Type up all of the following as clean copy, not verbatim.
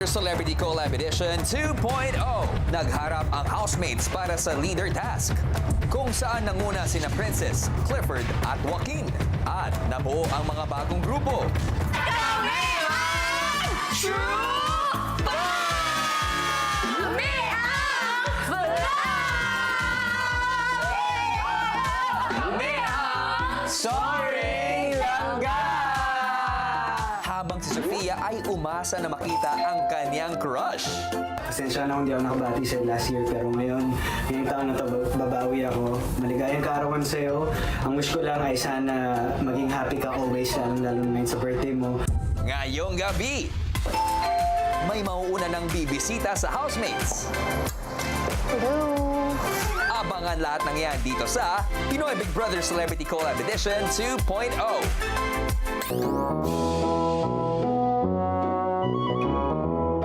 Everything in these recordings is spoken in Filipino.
Celebrity Collab Edition 2.0. Nagharap ang housemates para sa leader task, kung saan nanguna sina Princess, Clifford at Joaquin. At nabuo ang mga bagong grupo. Kami ang True Kami ang Kami ang Soaring Langga! Habang si Sofia ay umasa na makita ang kanyang crush. Pasensya na kung di ako nakabati sa'yo last year, pero ngayong taon na to, babawi ako. Maligayang kaarawan sa'yo. Ang wish ko lang ay sana maging happy ka always, lalo na sa birthday mo. Ngayong gabi, may mauuna ng bibisita sa housemates. Hello! Abangan lahat ng yan dito sa Pinoy Big Brother Celebrity Collab Edition 2.0.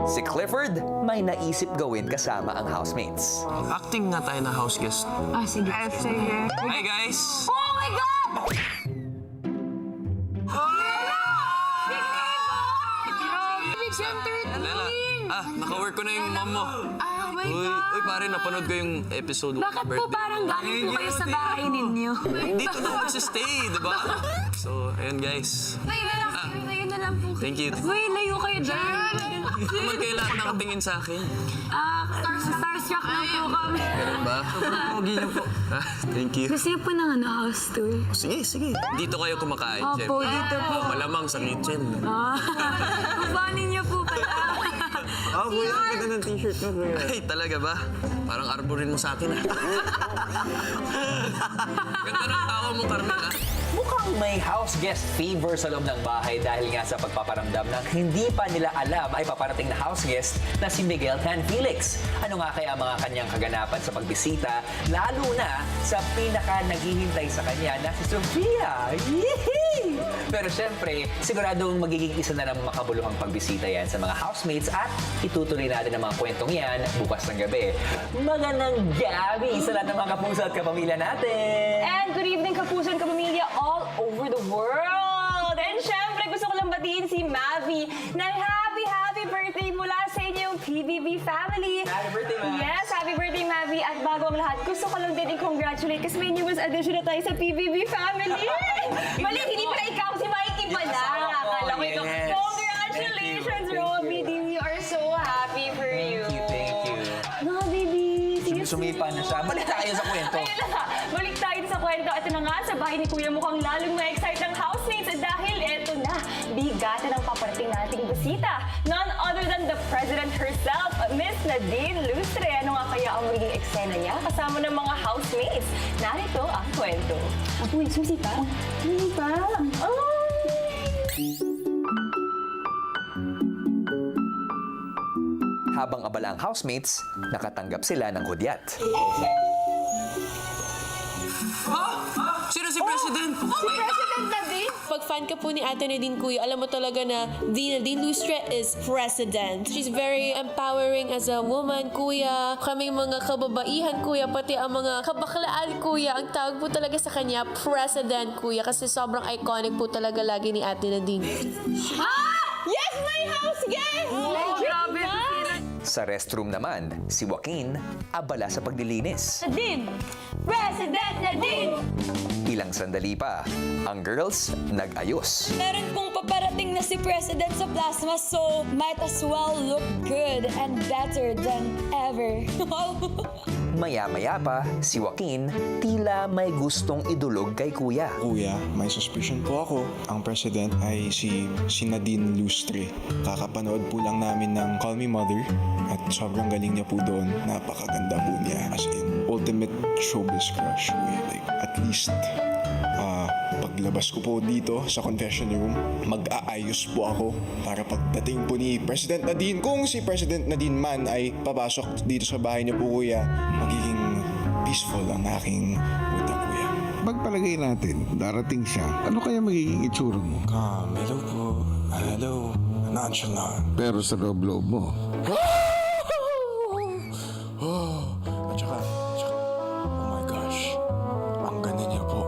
Si Clifford may naisip gawin kasama ang housemates. Acting nga tayo na house guest. Ah, sige. Sige. Hi guys! Oh my God! Naka-work ko na yung mom mo. Oh my Uy, God! uy pare, napanood ko yung episode Bakit po parang galing po kayo sa bahay ninyo? Dito na magsistay, di ba? So, ayun guys. Ayun na lang po. Thank you. Uy, layo kayo dyan. Naman kayo lahat nakatingin sa akin. Starstruck lang po kami. Ganun ba? Pogi niyo po. Thank you. Gusto niyo po ng house tour? Sige, sige. Dito kayo kumakain, Jen. Opo, dito po. Malamang sa kitchen. Kubanin niyo po pala. Oh, boy, ang ganda ng t-shirt mo. Ay, talaga ba? Parang arborin mo sa akin, ah. Ganda ng tawa mo, Carmela. Mukhang may house guest fever sa loob ng bahay dahil nga sa pagpaparamdam ng hindi pa nila alam ay paparating na house guest na si Miguel Tan Felix. Ano nga kaya mga kanyang kaganapan sa pagbisita, lalo na sa pinaka naghihintay sa kanya na si Sofia. Yee! Pero syempre, siguradong magiging isa na ng makabuluhang pagbisita yan sa mga housemates at itutuloy natin ang mga kwentong yan bukas ng gabi. Magandang gabi sa lahat ng mga kapuso at kapamilya natin! And good evening, kapuso and kapamilya all over the world! And syempre, gusto ko lang batiin si Mavi ng happy birthday mula sa inyong PBB family. Happy birthday, Mavi! Yes, happy birthday, Mavi. At bago ang lahat, gusto ko lang din i-congratulate kasi may newest addition na tayo sa PBB family. Mali, hindi pala ikaw, si Mikey pala. Akala ko ikaw. Yes. Congratulations, Robby. We are so happy for you. Thank you. No, baby. Sige, Sumipa na siya. Balik tayo sa kwento. Ayun na nga, balik tayo sa kwento. Ito na nga, sa bahay ni Kuya mukhang lalong ma-excite ang housemates dahil ito na, bigatan ang paparating nating bisita. None other than the President herself, Miss Nadine Lustre. Ano nga kaya ang magiging eksena niya kasama ng mga housemates? Narito ang kwento. Apo, susi pa? Hindi pa? Oh! Habang abala ang housemates, nakatanggap sila ng hudyat. Sino si President? Si President Nadine? Pag fan ka po ni Ate Nadine, Kuya, alam mo talaga na Nadine Lustre is president. She's very empowering as a woman, Kuya. Kaming mga kababaihan, Kuya, pati ang mga kabaklaan, Kuya. Ang tawag po talaga sa kanya, president, Kuya. Kasi sobrang iconic po talaga lagi ni Ate Nadine. Yes, my house guest! Grabe! Sa restroom naman, si Joaquin abala sa paglilinis. Nadine! President Nadine! Ilang sandali pa, ang girls nag-ayos. Meron pong paparating na si President sa plasma, so might as well look good and better than ever. Maya-maya pa, si Joaquin tila may gustong idulog kay Kuya. Kuya, may suspicion po ako. Ang president ay si Nadine Lustre. Kakapanood po lang namin ng Call Me Mother at sobrang galing niya po doon. Napakaganda po niya. As in, ultimate showbiz crush. Like, at least, paglabas ko po dito sa confession room, mag-aayos po ako para pagdating po ni President Nadine, kung si President Nadine man ay papasok dito sa bahay niyo po, Kuya, magiging peaceful ang aking utak, Kuya. Pagpalagay natin, darating siya. Ano kaya magiging itsura mo? Hello po. Hello. Nonchalant. Pero sa loob-loob mo, At saka, oh my gosh, ang ganda niya po.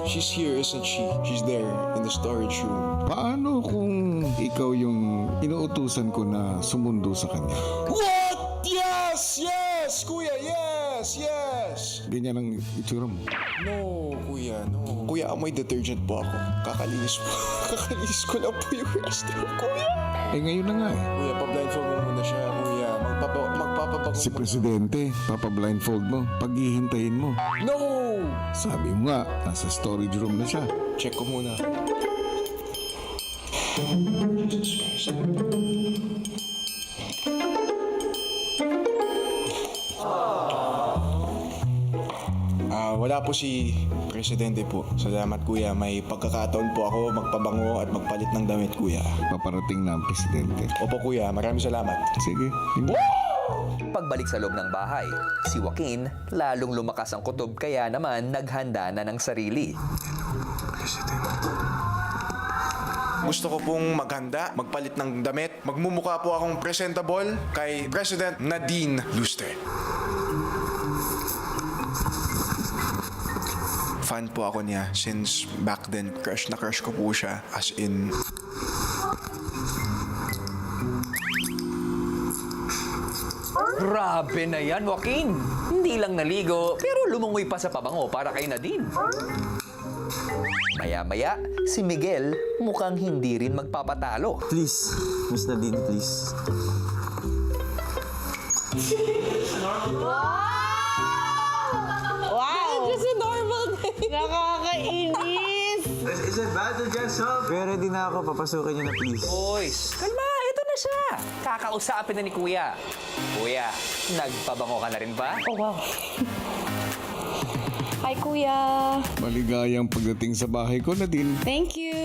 She's here, isn't she? She's there in the storage room. paano kung ikaw yung inuutusan ko na sumundo sa kanya. What? Yes! Yes! Kuya, yes! Yes! Ganyan ang itsura mo. No, kuya, no. Kuya, amoy detergent po ako. Kakalinis po. Kakalinis ko lang po yung restroom, kuya. Eh ngayon na nga eh. Kuya, pa-blindfold mo muna siya, kuya. Magpapabago. Si Presidente, papablindfold mo. Paghihintayin mo. No! Sabi mo nga, nasa storage room na siya. Check ko muna. Wala po si Presidente po. Salamat kuya. May pagkakataon po ako magpabango at magpalit ng damit kuya. Paparating na ang Presidente. Opo kuya, maraming salamat. Sige, hindi. Pagbalik sa loob ng bahay, si Joaquin lalong lumakas ang kutob kaya naman naghanda na ng sarili. Gusto ko pong maghanda, magpalit ng damit. Magmumukha po akong presentable kay President Nadine Lustre. Fan po ako niya since back then. Crush na crush ko po siya. As in... Grabe na yan, Joaquin! Hindi lang naligo, pero lumungoy pa sa pabango para kay Nadine. Maya-maya, si Miguel mukhang hindi rin magpapatalo. Please, Miss Nadine, please. Wow! Just a normal day. Nakakainis. Is it bad to dress up? Pero ready na ako. Papasukin niyo na, please. Boys, kalma, ito na siya. Kakausapin na ni Kuya. Kuya, nagpabango ka na rin ba? Oh, wow. Hi, Kuya. Maligayang pagdating sa bahay ko, Nadine. Thank you.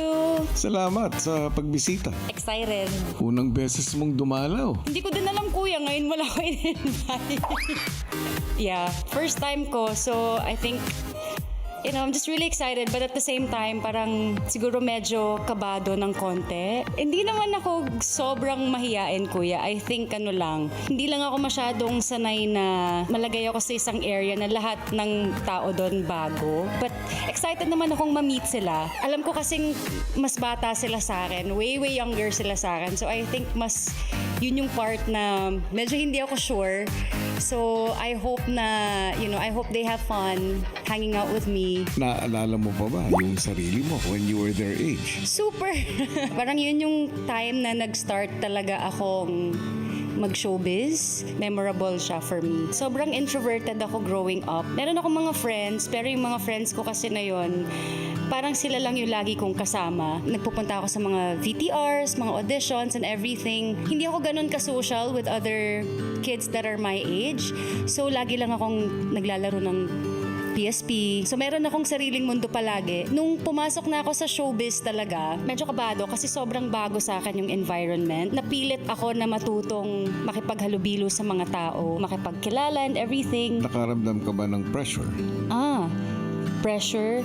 Salamat sa pagbisita. Excited. Unang beses mong dumalaw. Hindi ko din alam, Kuya. Ngayon wala ko in-invite. Yeah, first time ko. So, I think, you know, I'm just really excited. But at the same time, parang siguro medyo kabado ng konti. Hindi naman ako sobrang mahiyain, Kuya. I think ano lang, hindi lang ako masyadong sanay na malagay ako sa isang area na lahat ng tao doon bago. But excited naman akong ma-meet sila. Alam ko kasing mas bata sila sa akin. Way younger sila sa akin. So I think mas yun yung part na medyo hindi ako sure. So I hope na, you know, I hope they have fun hanging out with me. Naalala mo pa ba yung sarili mo when you were their age? Super! Parang yun yung time na nag-start talaga akong mag-showbiz. Memorable siya for me. Sobrang introverted ako growing up. Meron akong mga friends, pero yung mga friends ko kasi na yun, parang sila lang yung lagi kong kasama. Nagpupunta ako sa mga VTRs, mga auditions and everything. Hindi ako ganun ka-social with other kids that are my age. So, lagi lang akong naglalaro ng PSP. So, meron akong sariling mundo palagi. Nung pumasok na ako sa showbiz talaga, medyo kabado kasi sobrang bago sa akin yung environment. Napilit ako na matutong makipaghalubilo sa mga tao, makipagkilala and everything. Nakaramdam ka ba ng pressure? Pressure?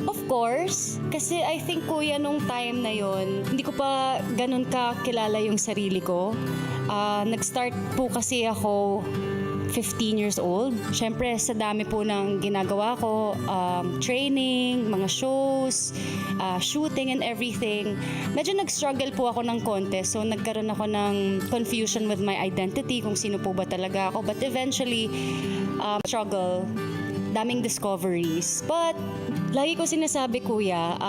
Of course. Kasi I think, Kuya, nung time na yon, hindi ko pa ganun kakilala yung sarili ko. Nag-start po kasi ako 15 years old. Siyempre, sa dami po ng ginagawa ko, training, mga shows, shooting and everything, medyo nag-struggle po ako ng konti. So, nagkaroon ako ng confusion with my identity, kung sino po ba talaga ako. But eventually, struggle, daming discoveries. But, lagi ko sinasabi, Kuya,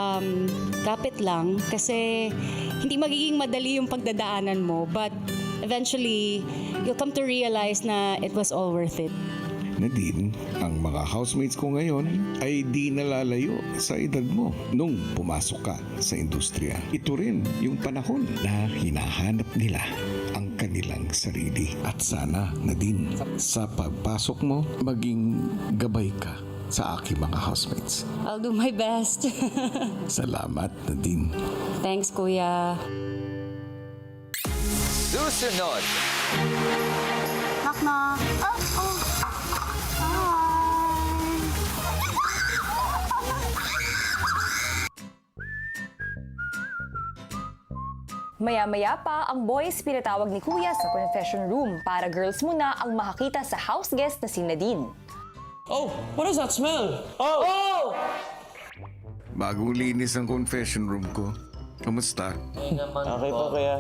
kapit lang kasi hindi magiging madali yung pagdadaanan mo. But, eventually, you'll come to realize na it was all worth it. Nadine, ang mga housemates ko ngayon ay di nalalayo sa edad mo nung pumasok ka sa industriya. Ito rin yung panahon na hinahanap nila ang kanilang sarili. At sana, Nadine, sa pagpasok mo, maging gabay ka sa aking mga housemates. I'll do my best. Salamat, Nadine. Thanks, Kuya. Susunod, Knock, knock. Oh. Hi. Maya-maya pa, ang boys pinatawag ni Kuya sa confession room para girls muna ang makakita sa house guest na si Nadine. Oh, what is that smell? Oh! Bagong linis ang confession room ko. Kamusta? Okay po, kuya.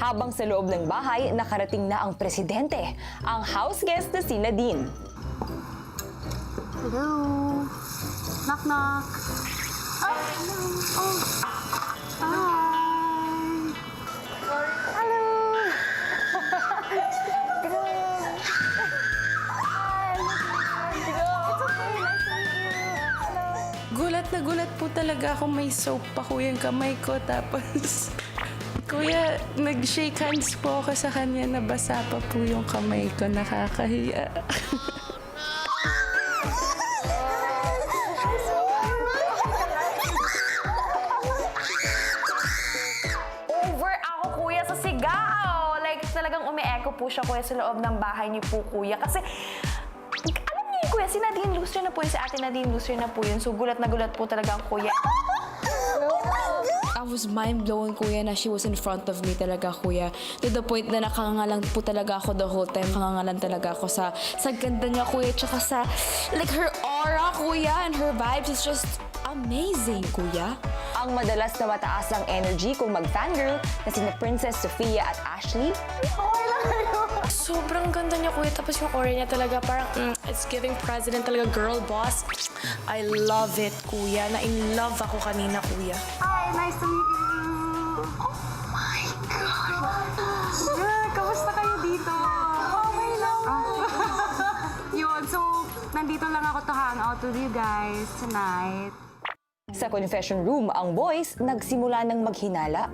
Habang sa loob ng bahay, nakarating na ang presidente, ang house guest na si Nadine. Hello? Knock, knock. Oh, oh. Hi. Hello. Gulat na gulat po talaga ako, may soap pa yung kamay ko. Tapos, kuya, nag-shake hands po ako sa kanya, nabasa pa po yung kamay ko, nakakahiya. Over ako, kuya, sa sigaw. Like, talagang umi-echo po siya, kuya, sa loob ng bahay niyo po, kuya. Kasi, alam niyo yun, kuya, si Nadine Lustre na po yun, si ate Nadine Lustre na po yun. So, gulat na gulat po talaga ang kuya. I was mind-blown, kuya, na she was in front of me talaga, kuya. To the point na nakangalan po talaga ako the whole time. Nakangalan talaga ako sa ganda niya, kuya. Tsaka sa, like, her aura, kuya, and her vibes is just amazing, kuya. Ang madalas na mataas ang energy kung mag-fangirl na sina Princess Sofia at Ashley. Sobrang ganda niya, kuya. Tapos yung aura niya talaga, parang, it's giving president talaga, girl boss. I love it, kuya. Na-in love ako kanina, kuya. Hi, nice to meet you. Oh my God. Kamusta kayo dito? Okay lang. Yun, so, nandito lang ako to hang out with you guys tonight. Sa confession room, ang boys nagsimula ng maghinala.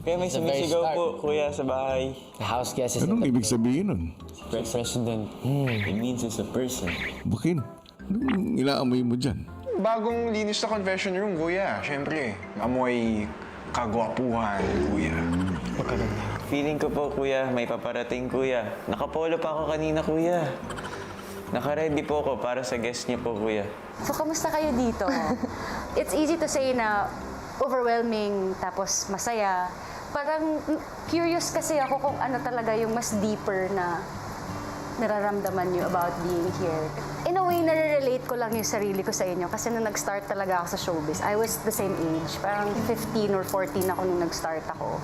Kaya may sumisigaw po, kuya, sa bahay. The house guest is Anong ibig sabihin nun? president. It means it's a person. Bukin, anong inaamoy mo dyan? Bagong linis sa confession room, kuya. Siyempre, amoy kagwapuhan, kuya. Feeling ko po, kuya, may paparating, kuya. Nakapolo pa ako kanina, kuya. Naka-ready po ako para sa guest niyo po, kuya. So, kamusta kayo dito? It's easy to say na overwhelming, tapos masaya. Parang curious kasi ako kung ano talaga yung mas deeper na nararamdaman niyo about being here. In a way, nare-relate ko lang yung sarili ko sa inyo kasi nung nag-start talaga ako sa showbiz, I was the same age. Parang 15 or 14 ako nung nag-start ako.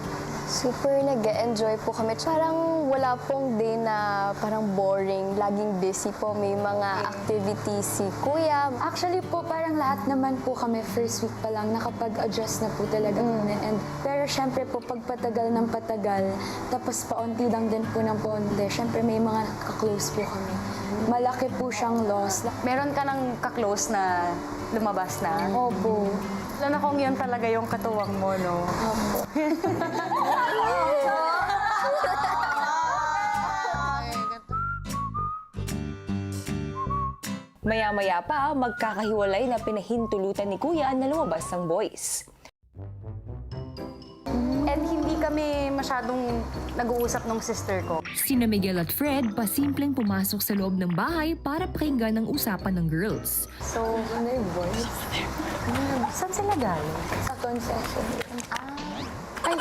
Super nag-enjoy po kami. Parang wala pong day na parang boring. Laging busy po. May mga activities si Kuya. Actually po, parang lahat naman po kami first week pa lang nakapag-adjust na po talaga kami. Pero syempre po, pag patagal ng patagal, tapos paunti lang din po ng paunti, syempre may mga kaklose po kami. Malaki po siyang loss. Meron ka ng kaklose na lumabas na? Opo. Alam na kung yun talaga yung katuwang mo, no? Opo. Maya-maya pa, magkakahiwalay na pinahintulutan ni Kuya na lumabas ang boys. And hindi kami masyadong nag-uusap ng sister ko. Sina Miguel at Fred pasimpleng pumasok sa loob ng bahay para pakinggan ang usapan ng girls. So, ano yung boys? Saan sila galing? Sa confession. Ay!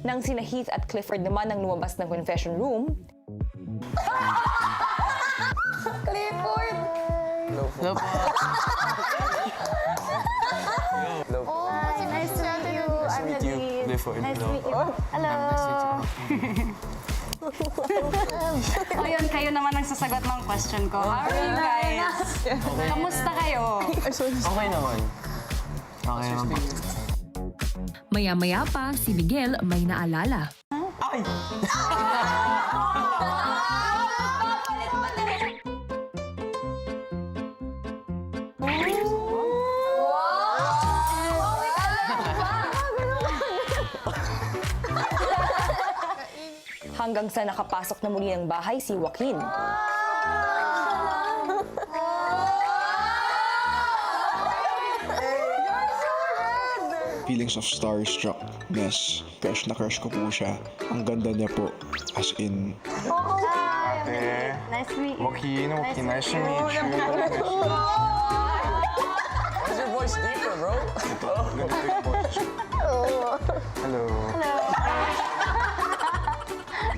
Nang sina Heath at Clifford naman ang lumabas ng confession room, Clifford! Hello po. Oh, nice to meet you. I'm meet you, Nadine. Clifford. Nice to meet you. Hello. Ayun, kayo naman ang sasagot ng question ko. How are you guys? Kamusta kayo? Okay naman. Okay naman. Maya-maya pa, si Miguel may naalala. Ay! hanggang sa nakapasok na muli ng bahay si Joaquin. Feelings of starstruckness. Crush na crush ko po siya. Ang ganda niya po. As in, Ate. Nice to meet you. Joaquin, nice to meet you. Where's your voice deeper, bro? Hello.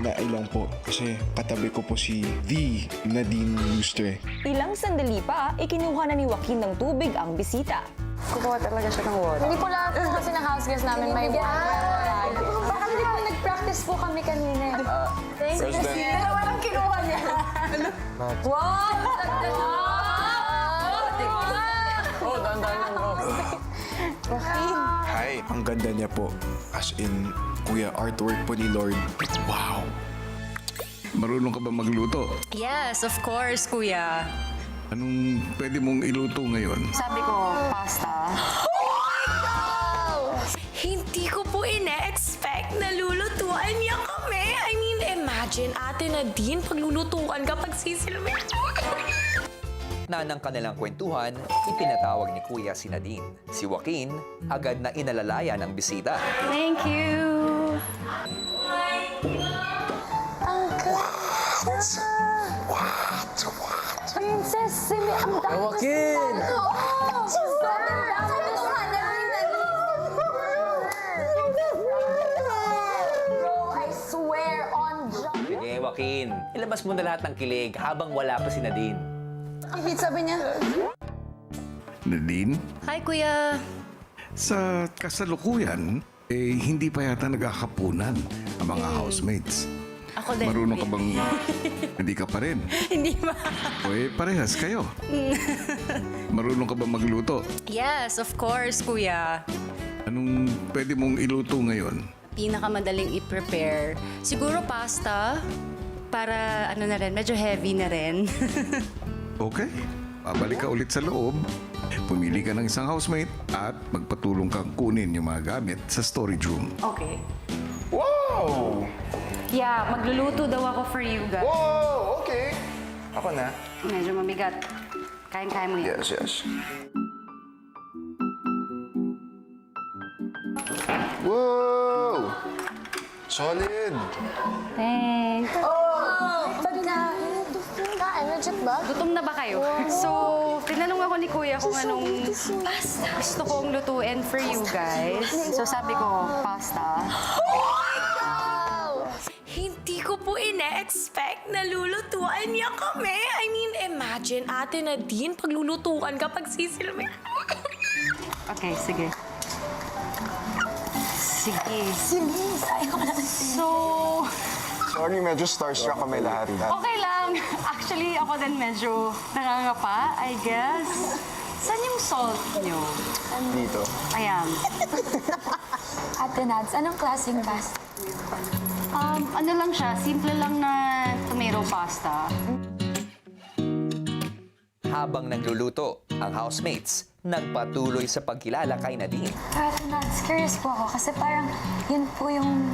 Nailang po kasi katabi ko po si The Nadine Lustre. Ilang sandali pa, ikinuha na ni Joaquin ng tubig ang bisita. Kukuha talaga siya ng water. Hindi po lahat po kasi ng house guest namin may water. Baka hindi po nag-practice po kami kanina. Thank you. Dalawa lang kinuha niya. Wow! Oh, dahan-dahan lang, bro. Hi! Ang ganda niya po. As in, kuya, artwork po ni Lord. Wow! Marunong ka ba magluto? Yes, of course, kuya. Anong pwede mong iluto ngayon? Sabi ko, pasta. Hindi ko po ine-expect na lulutuan niya kami. I mean, imagine, Ate Nadine, paglulutuan ka, pagsisilbi. Na ng kanilang kwentuhan, ipinatawag ni Kuya si Nadine. Si Joaquin, agad na inalalaya ng bisita. Thank you. Princess Simi, ang dami ko Joaquin! She's Bro, I swear on John. Sige, Joaquin, ilabas mo na lahat ng kilig habang wala pa si Nadine. Sabi niya. Nadine? Hi, kuya. Sa kasalukuyan, hindi pa yata nagkakapunan ang mga housemates. Ako din. Marunong ka bang... Hindi ka pa rin? Hindi ba? O parehas kayo. Marunong ka ba magluto? Yes, of course, kuya. Anong pwede mong iluto ngayon? Pinakamadaling i-prepare. Siguro pasta. Para ano na rin, medyo heavy na rin. Okay. Babalik ka ulit sa loob. Pumili ka ng isang housemate at magpatulong kang kunin yung mga gamit sa storage room. Okay. Wow! Yeah, magluluto daw ako for you guys. Wow! Okay. Ako na. Medyo mabigat. Kain-kain mo yun. Yes. Wow! Solid! Thanks. Sabi na, energetic ba? Gutom na ba kayo? So, tinanong ako ni kuya kung anong gusto kong lutuin for you guys. So, sabi ko, pasta. Hindi ko po ine-expect na lulutuan niya kami. I mean, imagine, Ate Nadine, paglulutuan ka, pagsisilbi. Okay, sige. Sige. So, Sorry, medyo starstruck kami lahat. okay lang. Actually, ako din medyo nangangapa, I guess. Saan yung salt nyo? Dito. Ayan. Ate Nads, anong klaseng pasta? Ano lang siya, simple lang na tomato pasta. Habang nagluluto, ang housemates nagpatuloy sa pagkilala kay Nadine. Ate Nads, curious po ako kasi parang yun po yung,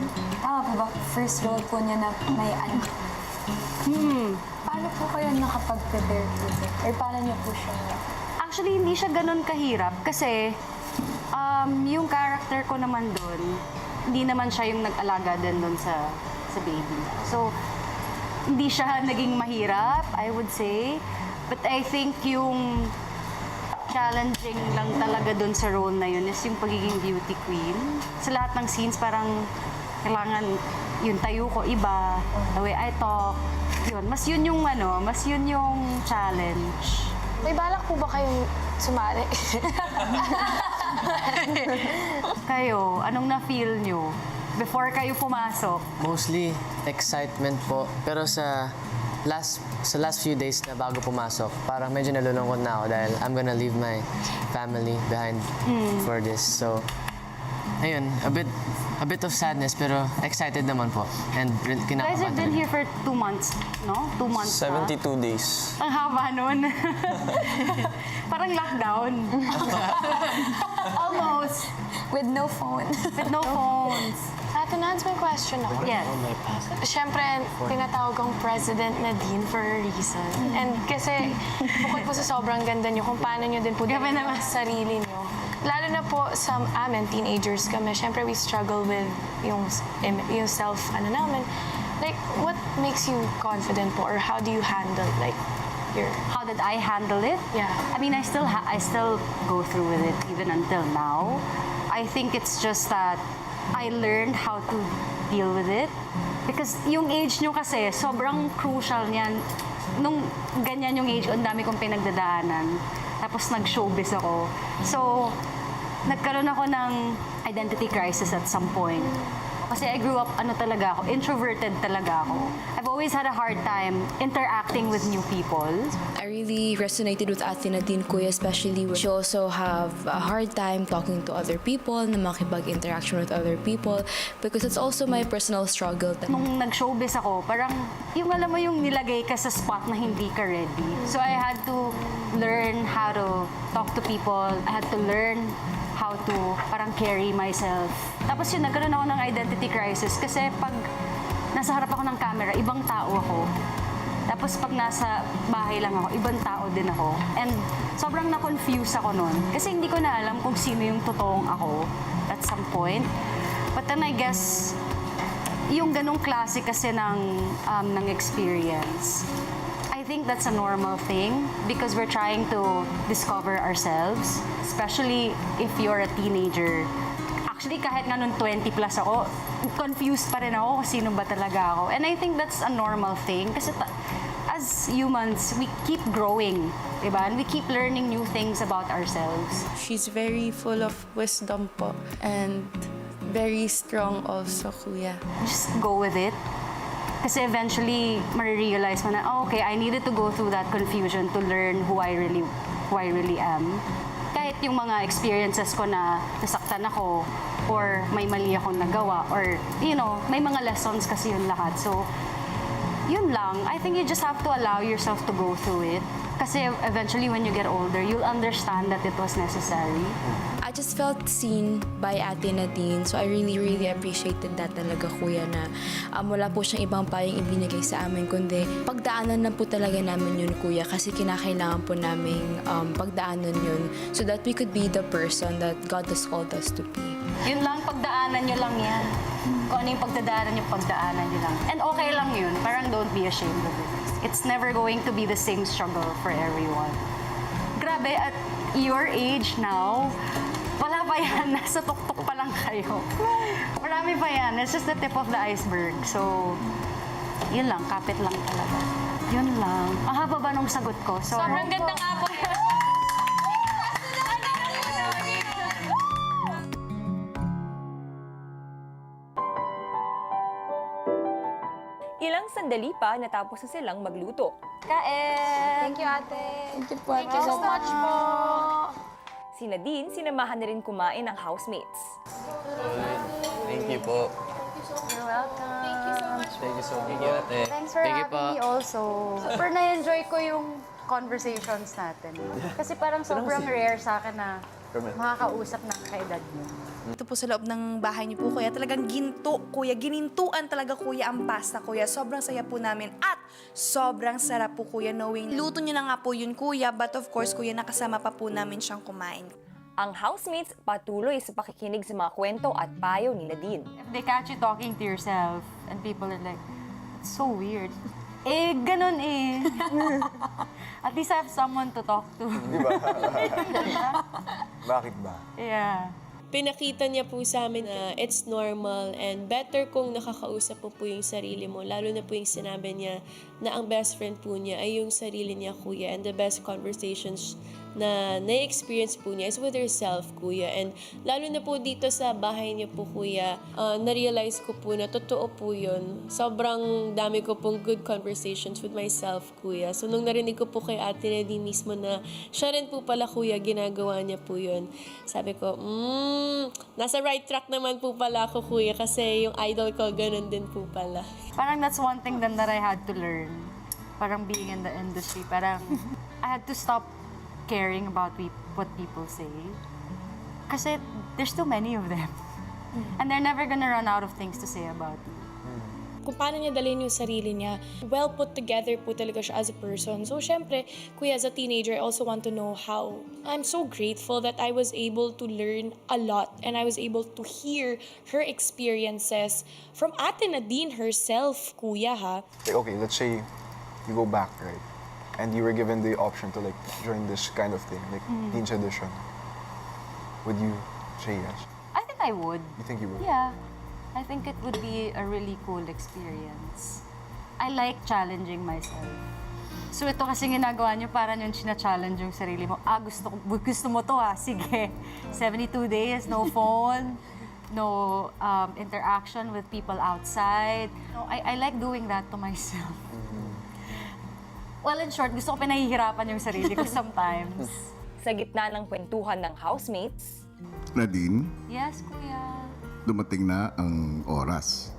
tama po ba, first role po niya na may anak. Paano po kayo nakapag-prepare po? Or paano niyo po siya? Actually, hindi siya ganun kahirap kasi yung character ko naman doon, hindi naman siya yung nag-alaga din doon sa baby. So, hindi siya naging mahirap, I would say. But I think yung challenging lang talaga doon sa role na yun is yung pagiging beauty queen. Sa lahat ng scenes, parang kailangan yung tayo ko iba, the way I talk, yun. Mas yun yung challenge. May balak po ba kayong sumali? Kayo, anong na-feel nyo before kayo pumasok? Mostly excitement po. Pero sa last few days na bago pumasok, parang medyo nalulungkot na ako dahil I'm gonna leave my family behind for this. So, ayun, a bit of sadness pero excited naman po. And You guys kinakabahan have been talaga. here for 2 months, no? 2 months na. 72 days. Ang haba nun. Parang lockdown. Almost. With no phone. With no phones. Ate Nads, may question ako. Yes. Siyempre, tinatawag kong President Nadine for a reason. And kasi, bukod po sa sobrang ganda niyo, kung paano niyo din po Gabi din naman. ang sarili niyo. Lalo na po sa amin, teenagers kami, siyempre we struggle with yung self, namin. Like, what makes you confident po, or how do you handle, like, your... How did I handle it? Yeah. I mean, I still go through with it even until now. I think it's just that I learned how to deal with it. Because yung age nyo kasi, sobrang crucial niyan. Nung ganyan yung age, ang dami kong pinagdadaanan. Tapos nag-showbiz ako. So, nagkaroon ako ng identity crisis at some point. Kasi I grew up, talaga ako, introverted talaga ako. I've always had a hard time interacting with new people. I really resonated with Ate Nadine, Kuya, especially when she also have a hard time talking to other people, na makipag-interaction with other people, because it's also my personal struggle. Nung nag-showbiz ako, parang yung alam mo yung nilagay ka sa spot na hindi ka ready. So I had to learn how to talk to people. I had to learn how to parang carry myself. Tapos yun, nagkaroon ako ng identity crisis kasi pag nasa harap ako ng camera, ibang tao ako. Tapos pag nasa bahay lang ako, ibang tao din ako. And sobrang na-confuse ako nun. Kasi hindi ko na alam kung sino yung totoong ako at some point. But then I guess, yung ganong klase kasi ng experience, I think that's a normal thing because we're trying to discover ourselves, especially if you're a teenager. Actually, kahit nga nung 20 plus ako, confused pa rin ako kung sino ba talaga ako. And I think that's a normal thing kasi as humans, we keep growing, diba? And we keep learning new things about ourselves. She's very full of wisdom po and very strong also, Kuya. Just go with it. Kasi eventually, marirealize mo na, oh, okay, I needed to go through that confusion to learn who I really am. Kahit yung mga experiences ko na nasaktan ako or may mali akong nagawa or, may mga lessons kasi yun lahat. So, yun lang. I think you just have to allow yourself to go through it. Kasi eventually, when you get older, you'll understand that it was necessary. I just felt seen by Ate Nadine. So I really, really appreciated that talaga, Kuya, na wala po siyang ibang payong ibinigay sa amin, kundi pagdaanan na po talaga namin yun, Kuya, kasi kinakailangan po namin pagdaanan yun so that we could be the person that God has called us to be. Yun lang, pagdaanan nyo lang yan. Kung ano yung pagdadaanan nyo lang. And okay lang yun. Parang don't be ashamed of it. It's never going to be the same struggle for everyone. Grabe, at your age now, wala pa yan. Nasa tuktok pa lang kayo. Marami pa yan. It's just the tip of the iceberg. So, yun lang. Kapit lang talaga. Yun lang. Ang haba ba nung sagot ko? Sorry. Sobrang ganda nga po. Ilang sandali pa natapos na silang magluto. Kain! Thank you, ate. Thank you po. Thank you so much po. Si Nadine, sinamahan na rin kumain ng housemates. Thank you po. You're welcome. Thank you so much. Thank you so much, ate. Thanks for having me also. Super na-enjoy ko yung conversations natin. Kasi parang sobrang rare sa akin na makakausap ng kaedad mo. Ito po sa loob ng bahay niyo po, Kuya. Talagang ginto, Kuya. Ginintuan talaga, Kuya, ang pasta, Kuya. Sobrang saya po namin at sobrang sarap po, Kuya, knowing luto niyo na nga po yun, Kuya. But of course, Kuya, nakasama pa po namin siyang kumain. Ang housemates patuloy sa pakikinig sa mga kwento at payo ni Nadine. If they catch you talking to yourself and people are like, it's so weird. Eh, ganun eh. At least I have someone to talk to. Di ba? Bakit ba? Yeah. Pinakita niya po sa amin na it's normal and better kung nakakausap mo po yung sarili mo. Lalo na po yung sinabi niya na ang best friend po niya ay yung sarili niya, Kuya. And the best conversations na na-experience po niya is with herself, Kuya. And lalo na po dito sa bahay niya po, Kuya, na-realize ko po na totoo po yun. Sobrang dami ko pong good conversations with myself, Kuya. So nung narinig ko po kay Ate Nadine mismo na siya rin po pala, Kuya, ginagawa niya po yun. Sabi ko, nasa right track naman po pala ako, Kuya, kasi yung idol ko, ganun din po pala. Parang that's one thing that I had to learn. Parang being in the industry, parang I had to stop caring about what people say. Kasi there's too many of them. And they're never gonna run out of things to say about you. kung paano niya dalhin yung sarili niya. Well put together po talaga siya as a person. So, syempre, kuya, as a teenager, I also want to know how. I'm so grateful that I was able to learn a lot and I was able to hear her experiences from Ate Nadine herself, kuya, ha? Like, okay, let's say you go back, right? And you were given the option to like join this kind of thing, like Teens Edition. Would you say yes? I think I would. You think you would? Yeah. I think it would be a really cool experience. I like challenging myself. So ito kasi ginagawa niyo, parang yung china-challenge yung sarili mo. Gusto mo to sige. 72 days, no phone, no interaction with people outside. No, I like doing that to myself. Well, in short, gusto ko pinahihirapan yung sarili ko sometimes. Sa gitna ng kwentuhan ng housemates, Nadine, Yes, kuya. dumating na ang oras.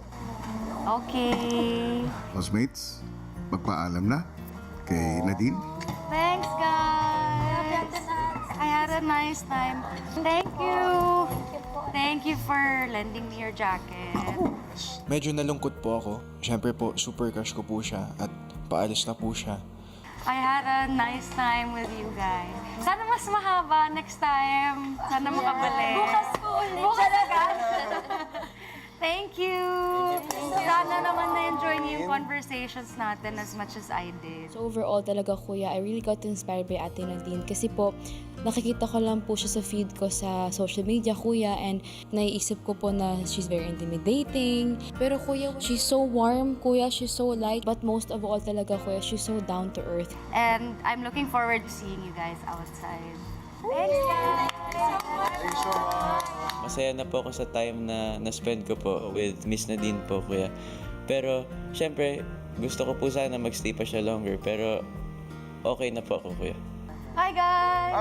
Okay. Housemates, magpaalam na kay Nadine. Thanks, guys. I had a nice time. Thank you. Thank you for lending me your jacket. Medyo nalungkot po ako. Siyempre po, super crush ko po siya at paalis na po siya. I had a nice time with you guys. Sana mas mahaba next time. Sana makabalik. bukas po ulit. Bukas agad. Thank you. Sana naman na-enjoy niyo yung conversations natin as much as I did. So overall talaga kuya, I really got inspired by Ate Nadine kasi po nakikita ko lang po siya sa feed ko sa social media kuya and naiisip ko po na she's very intimidating. Pero kuya, she's so warm kuya, she's so light, but most of all talaga kuya, she's so down to earth. And I'm looking forward to seeing you guys outside. Thanks, guys. Masaya na po ako sa time na na-spend ko po with Miss Nadine po, kuya. Pero, syempre, gusto ko po sana magstay pa siya longer. Pero, okay na po ako, kuya. Bye, guys.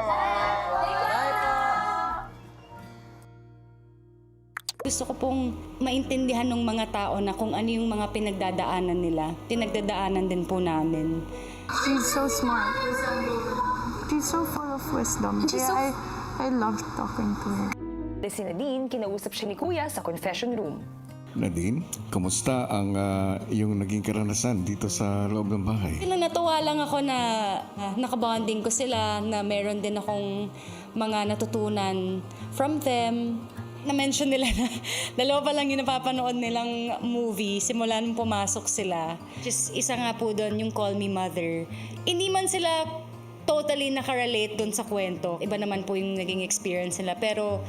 Gusto ko pong maintindihan ng mga tao na kung ano yung mga pinagdadaanan nila. Pinagdadaanan din po namin. She's so smart. She's so full of wisdom. Kaya I love talking to her. si Nadine, kinausap siya ni Kuya sa confession room. Nadine, kumusta ang yung naging karanasan dito sa loob ng bahay? Natuwa lang ako na nakabonding ko sila, na meron din akong mga natutunan from them. Na-mention nila na dalawa pa lang yung napapanood nilang movie simula nung pumasok sila. Just isa nga po doon yung Call Me Mother. Hindi man sila totally nakarelate doon sa kwento. Iba naman po yung naging experience nila. Pero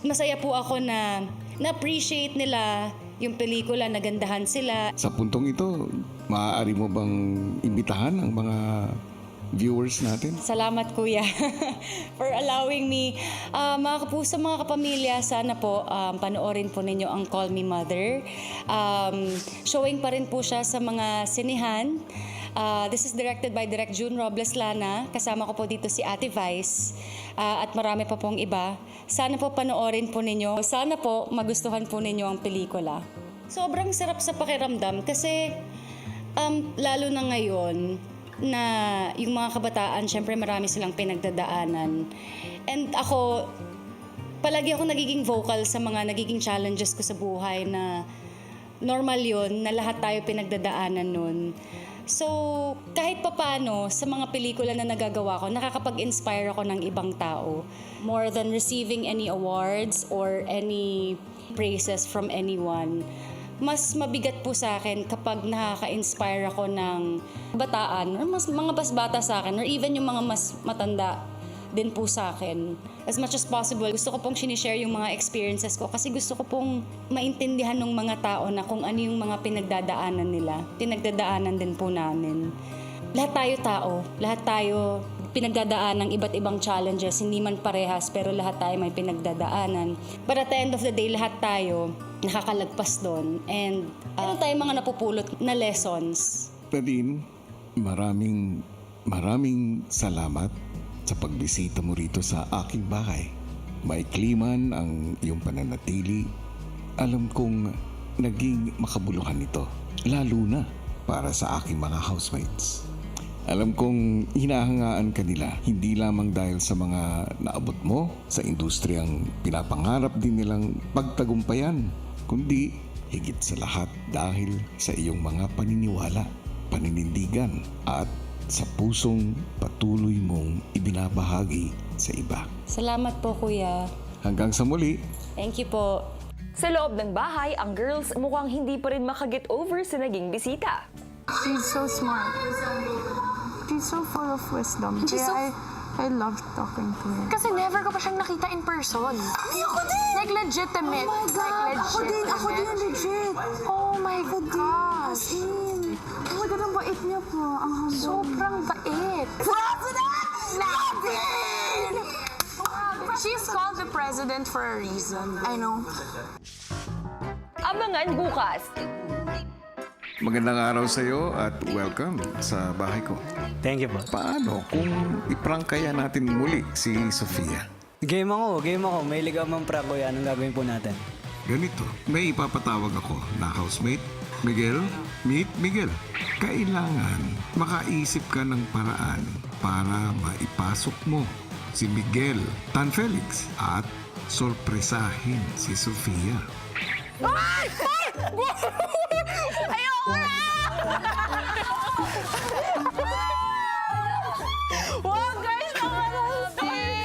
masaya po ako na na-appreciate nila yung pelikula, nagandahan sila. Sa puntong ito, maaari mo bang imbitahan ang mga viewers natin? Salamat kuya for allowing me. Mga kapuso, mga kapamilya, sana po panoorin po ninyo ang Call Me Mother. Showing pa rin po siya sa mga sinihan. This is directed by Direk June Robles Lana. Kasama ko po dito si Ate Vice at marami pa pong iba. Sana po panoorin po ninyo. Sana po magustuhan po ninyo ang pelikula. Sobrang sarap sa pakiramdam kasi lalo na ngayon na yung mga kabataan, syempre marami silang pinagdadaanan. And ako, palagi ako nagiging vocal sa mga nagiging challenges ko sa buhay na normal yun, na lahat tayo pinagdadaanan nun. So, kahit papano, sa mga pelikula na nagagawa ko, nakakapag-inspire ako ng ibang tao. More than receiving any awards or any praises from anyone, mas mabigat po sa akin kapag nakaka-inspire ako ng bataan or mga mas bata sa akin or even yung mga mas matanda din po sa akin. As much as possible, gusto ko pong sinishare yung mga experiences ko kasi gusto ko pong maintindihan ng mga tao na kung ano yung mga pinagdadaanan nila. Pinagdadaanan din po namin. Lahat tayo tao, lahat tayo pinagdadaan ng iba't ibang challenges, hindi man parehas pero lahat tayo may pinagdadaanan. But at the end of the day, lahat tayo nakakalagpas doon and meron tayong mga napupulot na lessons. Nadine, maraming salamat sa pagbisita mo rito sa aking bahay. Maikli man ang iyong pananatili, alam kong naging makabuluhan ito, lalo na para sa aking mga housemates. Alam kong hinahangaan ka nila, hindi lamang dahil sa mga naabot mo sa industriyang pinapangarap din nilang pagtagumpayan, kundi Higit sa lahat dahil sa iyong mga paniniwala, paninindigan at sa pusong patuloy mong ibinabahagi sa iba. Salamat po, Kuya. Hanggang sa muli. Thank you po. Sa loob ng bahay, ang girls mukhang hindi pa rin makaget over sa naging bisita. She's so smart. She's so full of wisdom. Kaya I love talking to her. Kasi never ko pa siyang nakita in person. Ayoko din! Like legitimate. Oh my God! Ako din, legit. Oh my gosh! As in. Oh my God, ang bait niya po. Ang humble. Sobrang bait. President! Latin! She's called the president for a reason. I know. Abangan bukas. Magandang araw sa iyo at welcome sa bahay ko. Thank you po. Paano kung iprank kaya natin muli si Sofia? Game ako. May ligaw mang prank ko yan. Anong gagawin po natin? Ganito, may ipapatawag ako na housemate. Miguel, meet Miguel. Kailangan makaisip ka ng paraan para maipasok mo si Miguel Tan Felix at sorpresahin si Sofia. Ay! Ayoko na! Wow, guys, naman!